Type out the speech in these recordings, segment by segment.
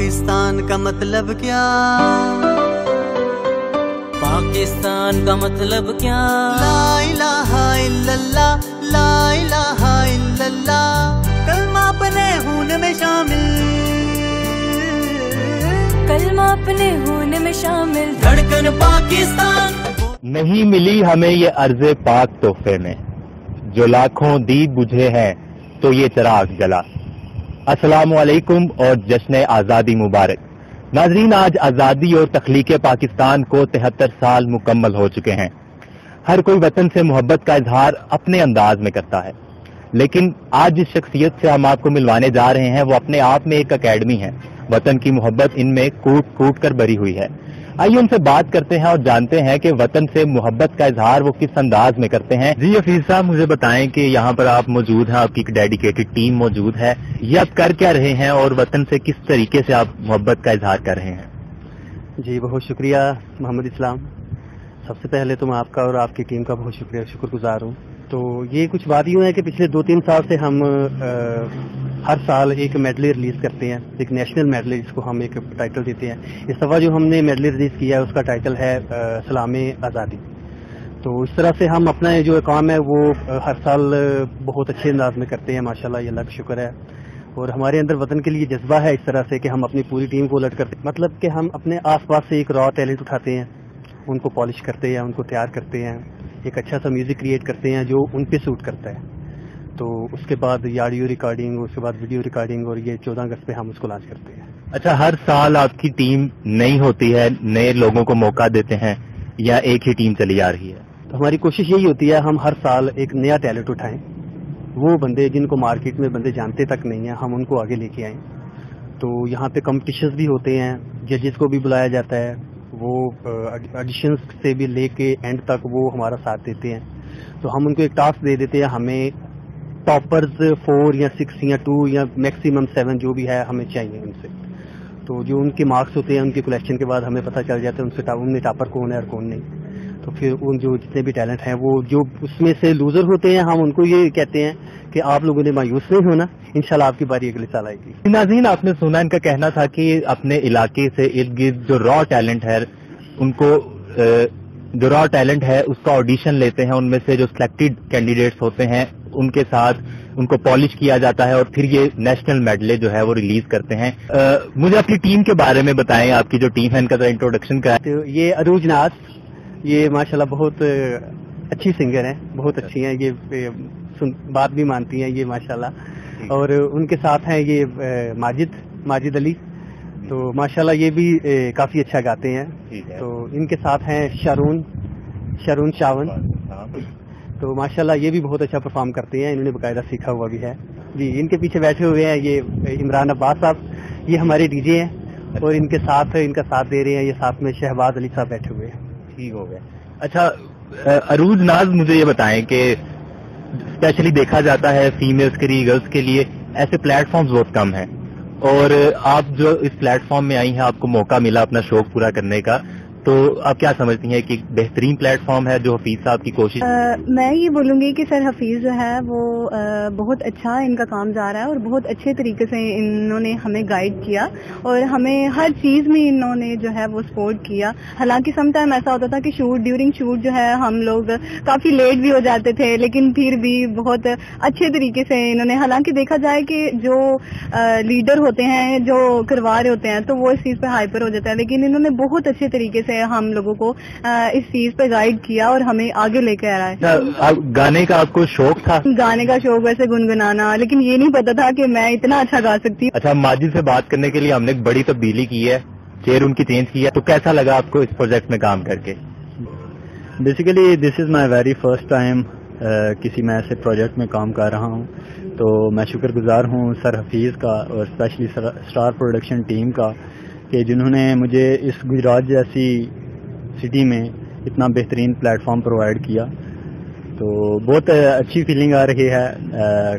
पाकिस्तान का मतलब क्या? पाकिस्तान का मतलब क्या? ला इलाहा इल्लल्लाह, ला इलाहा इल्लल्लाह, कलमा अपने खून में शामिल, कलमा अपने खून में शामिल। धड़कन पाकिस्तान। नहीं मिली हमें ये अर्ज़े पाक तोहफे में, जो लाखों दीप बुझे हैं तो ये चिराग जला। अस्सलामु अलैकुम और जश्न आज़ादी मुबारक। नाज़रीन, आज आज़ादी और तख्लीक़ पाकिस्तान को 73 साल मुकम्मल हो चुके हैं। हर कोई वतन से मोहब्बत का इजहार अपने अंदाज में करता है, लेकिन आज जिस शख्सियत से हम आपको मिलवाने जा रहे हैं वो अपने आप में एक अकेडमी है। वतन की मोहब्बत इनमें कूट कूट कर भरी हुई है। आइए उनसे बात करते हैं और जानते हैं कि वतन से मोहब्बत का इजहार वो किस अंदाज में करते हैं। जी हफीज साहब, मुझे बताएं कि यहाँ पर आप मौजूद हैं, आपकी एक डेडिकेटेड टीम मौजूद है, ये आप कर क्या रहे हैं और वतन से किस तरीके से आप मोहब्बत का इजहार कर रहे हैं? जी बहुत शुक्रिया मोहम्मद इस्लाम। सबसे पहले तो मैं आपका और आपकी टीम का बहुत शुक्रगुजार हूँ। तो ये कुछ बात यूँ है कि पिछले 2-3 साल से हम हर साल एक मेडली रिलीज करते हैं, एक नेशनल मेडली, जिसको हम एक टाइटल देते हैं। इस दफा जो हमने मेडली रिलीज किया है उसका टाइटल है सलामे आज़ादी। तो इस तरह से हम अपना जो काम है वो हर साल बहुत अच्छे अंदाज में करते हैं, माशाल्लाह, ये अल्लाह का शुक्र है। और हमारे अंदर वतन के लिए जज्बा है इस तरह से कि हम अपनी पूरी टीम को उलट करते हैं, मतलब कि हम अपने आसपास से एक रॉ टैलेंट उठाते हैं, उनको पॉलिश करते हैं, उनको तैयार करते हैं, एक अच्छा सा म्यूजिक क्रिएट करते हैं जो उन पे सूट करता है। तो उसके बाद ऑडियो रिकॉर्डिंग, उसके बाद वीडियो रिकॉर्डिंग, और ये 14 अगस्त पे हम उसको लॉन्च करते हैं। अच्छा, हर साल आपकी टीम नई होती है, नए लोगों को मौका देते हैं, या एक ही टीम चली आ रही है? तो हमारी कोशिश यही होती है हम हर साल एक नया टैलेंट उठाएं, वो बंदे जिनको मार्केट में बंदे जानते तक नहीं है, हम उनको आगे लेके आएं। तो यहाँ पे कॉम्पिटिशन्स भी होते हैं, जजेस को भी बुलाया जाता है, वो ऑडिशंस से भी लेके एंड तक वो हमारा साथ देते हैं। तो हम उनको एक टास्क दे देते हैं, हमें टॉपर्स 4 या 6 या 2 या मैक्सिमम 7 जो भी है हमें चाहिए उनसे। तो जो उनके मार्क्स होते हैं उनके कलेक्शन के बाद हमें पता चल जाता है उनमें टॉपर कौन है और कौन नहीं। तो फिर उन जो जितने भी टैलेंट हैं वो जो उसमें से लूजर होते हैं, हम उनको ये कहते हैं कि आप लोगों ने मायूस नहीं होना, इंशाल्लाह आपकी बारी अगले साल आएगी। नाज़रीन, आपने सुना, इनका कहना था कि अपने इलाके से इर्द गिर्द जो रॉ टैलेंट है उनको जो रॉ टैलेंट है उसका ऑडिशन लेते हैं, उनमें से जो सिलेक्टेड कैंडिडेट्स होते हैं उनके साथ उनको पॉलिश किया जाता है और फिर ये नेशनल मेडले जो है वो रिलीज करते हैं। मुझे अपनी टीम के बारे में बताएं, आपकी जो टीम है इनका इंट्रोडक्शन का है। तो ये अरूज नाज, ये माशाल्लाह बहुत अच्छी सिंगर हैं, बहुत अच्छी हैं, ये बात भी मानती हैं ये माशाल्लाह। और उनके साथ हैं ये माजिद अली, तो माशाल्लाह ये भी काफी अच्छा गाते हैं। तो इनके साथ हैं शारून शावन, तो माशाल्लाह ये भी बहुत अच्छा परफॉर्म करते हैं, इन्होंने बाकायदा सीखा हुआ भी है। जी, इनके पीछे बैठे हुए हैं ये इमरान अब्बास साहब, ये हमारे डीजे हैं, और इनके साथ इनका साथ दे रहे हैं ये साथ में शहबाज अली साहब बैठे हुए हैं। ठीक हो गया। अच्छा अरूज नाज, मुझे ये बताएं कि स्पेशली देखा जाता है फीमेल्स के लिए, गर्ल्स के लिए ऐसे प्लेटफॉर्म्स बहुत कम हैं, और आप जो इस प्लेटफॉर्म में आई हैं, आपको मौका मिला अपना शौक पूरा करने का, तो आप क्या समझती हैं कि बेहतरीन प्लेटफॉर्म है जो हफीज साहब की कोशिश? मैं ये बोलूंगी कि सर हफीज जो है वो बहुत अच्छा इनका काम जा रहा है और बहुत अच्छे तरीके से इन्होंने हमें गाइड किया और हमें हर चीज में इन्होंने जो है वो सपोर्ट किया। हालांकि सम टाइम ऐसा होता था कि ड्यूरिंग शूट जो है हम लोग काफी लेट भी हो जाते थे, लेकिन फिर भी बहुत अच्छे तरीके से इन्होंने, हालांकि देखा जाए कि जो लीडर होते हैं जो करवा रहे होते हैं तो वो इस चीज पे हाइपर हो जाता है, लेकिन इन्होंने बहुत अच्छे तरीके से हम लोगों को इस चीज पे गाइड किया और हमें आगे लेकर आ रहा है। गाने का आपको शौक था? गाने का शौक, वैसे गुनगुनाना, लेकिन ये नहीं पता था कि मैं इतना अच्छा गा सकती हूँ। अच्छा, माजिद से बात करने के लिए हमने एक बड़ी तब्दीली की है, चेयर उनकी चेंज की है, तो कैसा लगा आपको इस प्रोजेक्ट में काम करके? Basically this is my very first time किसी मैं ऐसे प्रोजेक्ट में काम कर रहा हूँ, तो मैं शुक्रगुजार हूँ सर हफीज का और स्पेशली स्टार प्रोडक्शन टीम का कि जिन्होंने मुझे इस गुजरात जैसी सिटी में इतना बेहतरीन प्लेटफॉर्म प्रोवाइड किया। तो बहुत अच्छी फीलिंग आ रही है,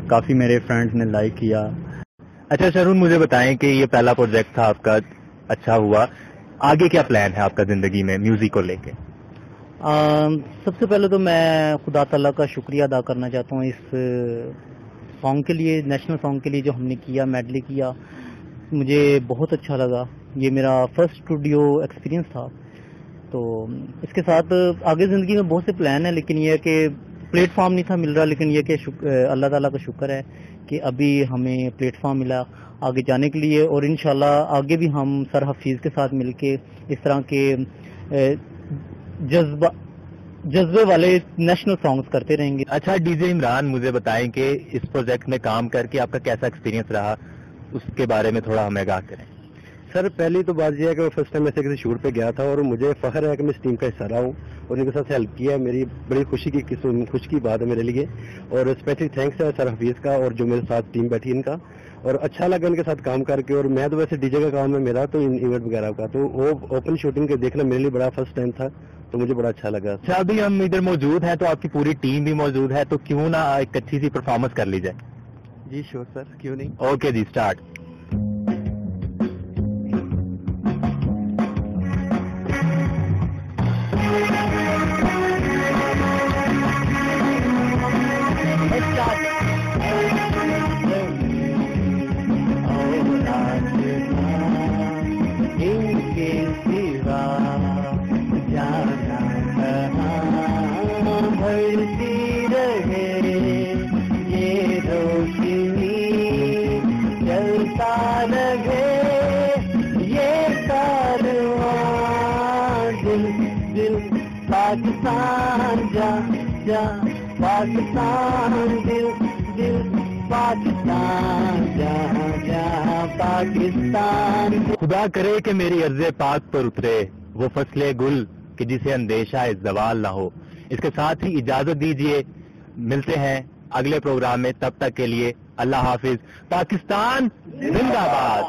काफ़ी मेरे फ्रेंड्स ने लाइक किया। अच्छा शरून, मुझे बताएं कि ये पहला प्रोजेक्ट था आपका, अच्छा हुआ, आगे क्या प्लान है आपका जिंदगी में म्यूजिक को लेके? सबसे पहले तो मैं खुदा ताला का शुक्रिया अदा करना चाहता हूँ इस सॉन्ग के लिए, नेशनल सॉन्ग के लिए जो हमने किया, मेडली किया। مجھے بہت اچھا لگا. یہ میرا فرسٹ اسٹوڈیو ایکسپیرینس تھا. تو اس کے ساتھ آگے زندگی میں بہت سے پلان ہیں, لیکن یہ کہ پلیٹ فارم نہیں تھا مل رہا, لیکن یہ کہ اللہ تعالیٰ کا شکر ہے کہ ابھی ہمیں پلیٹ فارم ملا آگے جانے کے لیے, اور انشاءاللہ آگے بھی ہم سر حفیظ کے ساتھ مل کے اس طرح کے جذبے والے نیشنل سانگز کرتے رہیں گے. اچھا ڈی جے عمران, مجھے بتائیں کہ اس پروجیکٹ میں کام کر کے آپ کا کیسا ایکسپیرینس رہا, اس کے بارے میں تھوڑا ہمیں آگاہ کریں. سر پہلی تو بات یہ ہے کہ میں فرسٹ ٹائم ایسے کسی شوٹ پہ گیا تھا, اور مجھے فخر ہے کہ میں اس ٹیم کا حصہ رہا ہوں اور ان کے ساتھ ہیلپ کیا ہے. میری بڑی خوشی کی بات ہے میرے لیے, اور اسپیشلی تھینکس ہے سر حفیظ کا اور جو میرے ساتھ ٹیم بیٹھی ان کا, اور اچھا لگا ان کے ساتھ کام کر کے. اور میں تو ویسے ڈی جے کا کام ہے میرا, تو ایونٹ وغیرہ کا, تو وہ اوپن شوٹنگ کے دیکھنا میرے لیے بڑا فرسٹ ٹائم تھا, تو مجھے بڑا اچھا لگا. اچھا ابھی ہم ادھر موجود ہیں تو آپ کی پوری ٹیم بھی موجود ہے, تو کیوں نہ ایک اچھی سی پرفارمنس کر لی جائے. جی شیور سر, کیوں نہیں. اوکے جی, اسٹارٹ. بھرتی رہے یہ روشنی, چلتا رہے یہ کارواں, دل دل پاکستان جا جا, پاکستان دل دل پاکستان جا جا, پاکستان. خدا کرے کہ میری عرض پاک پر اترے وہ فصل گل کہ جسے اندیشہ زوال نہ ہو. اس کے ساتھ ہی اجازت دیجیے, ملتے ہیں اگلے پروگرام میں, تب تک کے لیے اللہ حافظ. پاکستان زندہ باد.